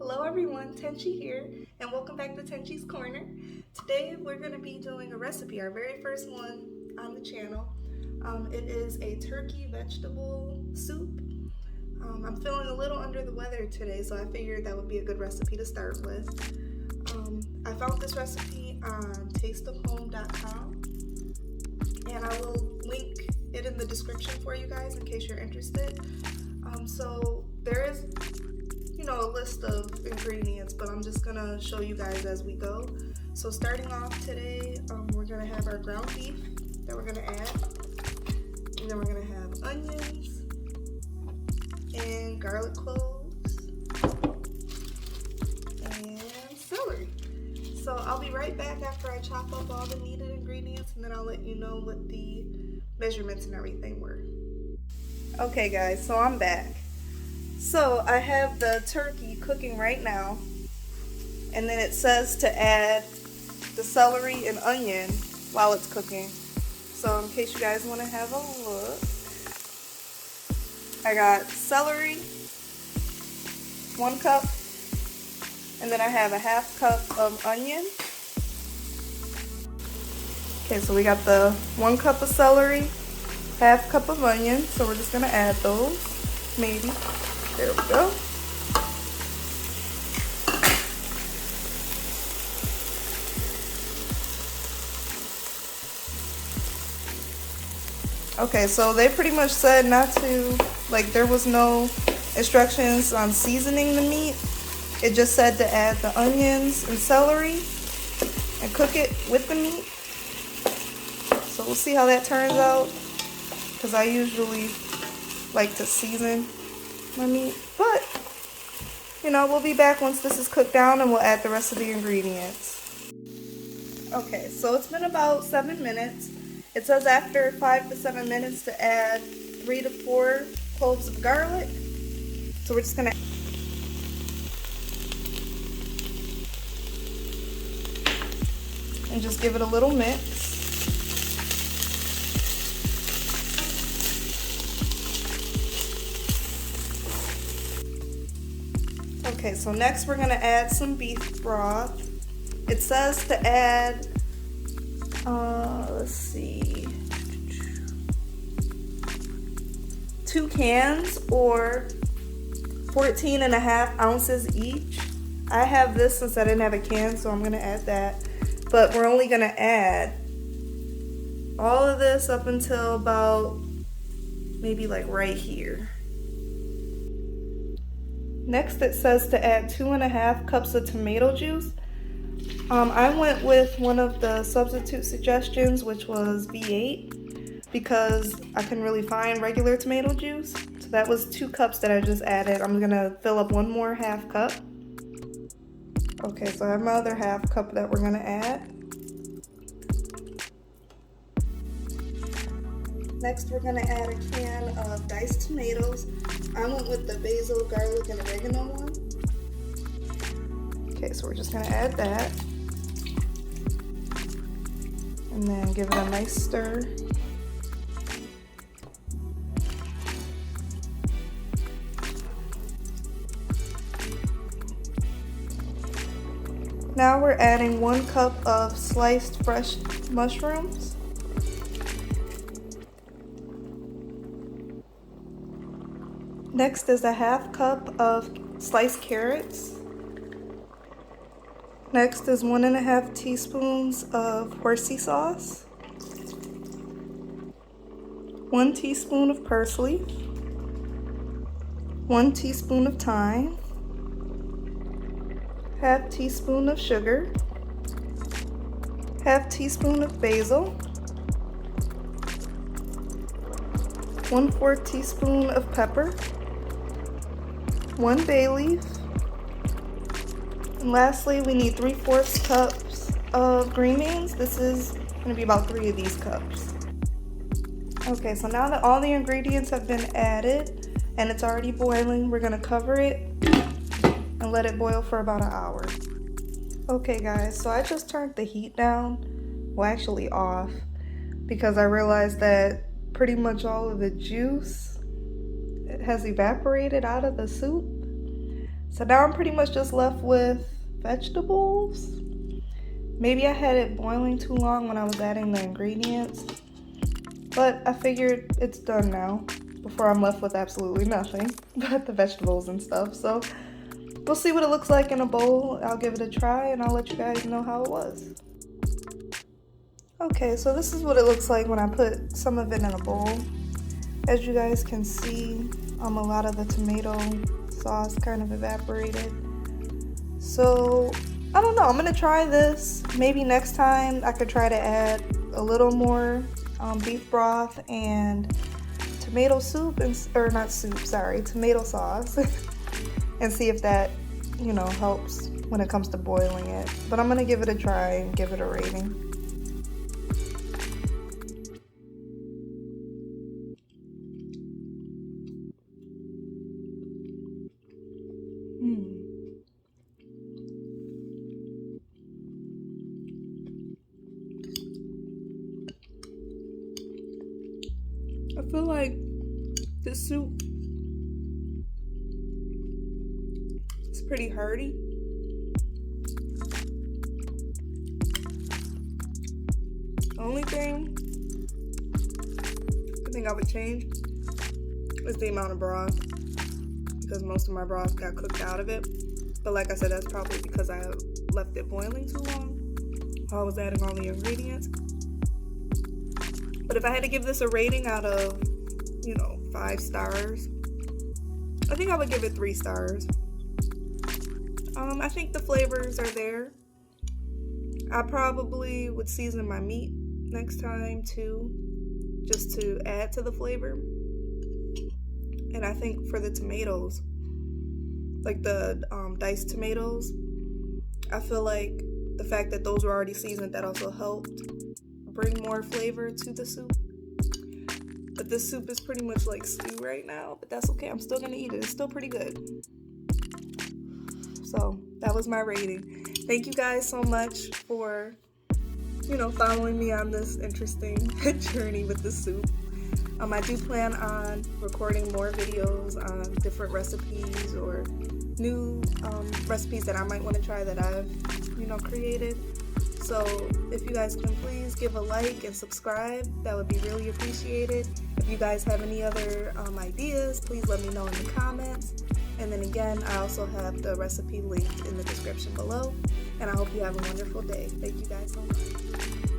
Hello everyone, Tenshi here, and welcome back to Tenshi's Corner. Today we're going to be doing a recipe, our very first one on the channel. It is a turkey vegetable soup. I'm feeling a little under the weather today, so I figured that would be a good recipe to start with. I found this recipe on tasteofhome.com, and I will link it in the description for you guys in case you're interested. So there is a list of ingredients, but I'm just gonna show you guys as we go. So starting off today, we're gonna have our ground beef that we're gonna add, and then we're gonna have onions and garlic cloves and celery. So I'll be right back after I chop up all the needed ingredients, and then I'll let you know what the measurements and everything were. Okay guys, so I'm back. So I have the turkey cooking right now, and then it says to add the celery and onion while it's cooking. So in case you guys want to have a look, I got celery, 1 cup, and then I have a ½ cup of onion. Okay, so we got the 1 cup of celery, ½ cup of onion, so we're just going to add those, maybe. There we go. Okay, so they pretty much said not to, there was no instructions on seasoning the meat. It just said to add the onions and celery and cook it with the meat. So we'll see how that turns out, because I usually like to season my meat, but we'll be back once this is cooked down and we'll add the rest of the ingredients. Okay, so it's been about 7 minutes. It says after 5 to 7 minutes to add 3 to 4 cloves of garlic. So we're just gonna and just give it a little mix. Okay, so next we're gonna add some beef broth. It says to add, let's see, 2 cans or 14.5 ounces each. I have this since I didn't have a can, so I'm gonna add that. But we're only gonna add all of this up until about maybe right here. Next it says to add 2.5 cups of tomato juice. I went with one of the substitute suggestions, which was V8, because I couldn't really find regular tomato juice. So that was 2 cups that I just added. I'm gonna fill up 1 more ½ cup. Okay, so I have my other ½ cup that we're gonna add. Next, we're gonna add a can of diced tomatoes. I went with the basil, garlic, and oregano one. Okay, so we're just gonna add that. And then give it a nice stir. Now we're adding 1 cup of sliced fresh mushrooms. Next is a ½ cup of sliced carrots. Next is 1.5 teaspoons of horsey sauce, 1 teaspoon of parsley, 1 teaspoon of thyme, ½ teaspoon of sugar, ½ teaspoon of basil, 1/4 teaspoon of pepper, 1 bay leaf, and lastly we need 3/4 cups of green beans. This is going to be about 3 of these cups. Okay, so now that all the ingredients have been added and it's already boiling, we're going to cover it and let it boil for about an hour. Okay guys, so I just turned the heat down, well actually off, because I realized that pretty much all of the juice has evaporated out of the soup. So now I'm pretty much just left with vegetables. Maybe I had it boiling too long when I was adding the ingredients, but I figured it's done now before I'm left with absolutely nothing but the vegetables and stuff. So we'll see what it looks like in a bowl. I'll give it a try and I'll let you guys know how it was. Okay, so this is what it looks like when I put some of it in a bowl. As you guys can see, a lot of the tomato sauce kind of evaporated. So I don't know, I'm gonna try this. Maybe next time I could try to add a little more beef broth and tomato soup, tomato sauce and see if that, helps when it comes to boiling it. But I'm gonna give it a try and give it a rating. I feel like this soup is pretty hearty. The only thing I think I would change is the amount of broth, because most of my broth got cooked out of it. But like I said, that's probably because I left it boiling too long while I was adding all the ingredients. But if I had to give this a rating out of, 5 stars, I think I would give it 3 stars. I think the flavors are there. I probably would season my meat next time too, just to add to the flavor. And I think for the tomatoes, like the diced tomatoes, I feel like the fact that those were already seasoned, that also helped bring more flavor to the soup. But this soup is pretty much like stew right now, but that's okay. I'm still gonna eat it. It's still pretty good. So that was my rating. Thank you guys so much for, following me on this interesting journey with the soup. I do plan on recording more videos on different recipes or new recipes that I might want to try that I've, created. So if you guys can please give a like and subscribe, that would be really appreciated. If you guys have any other ideas, please let me know in the comments. And then again, I also have the recipe linked in the description below. And I hope you have a wonderful day. Thank you guys so much.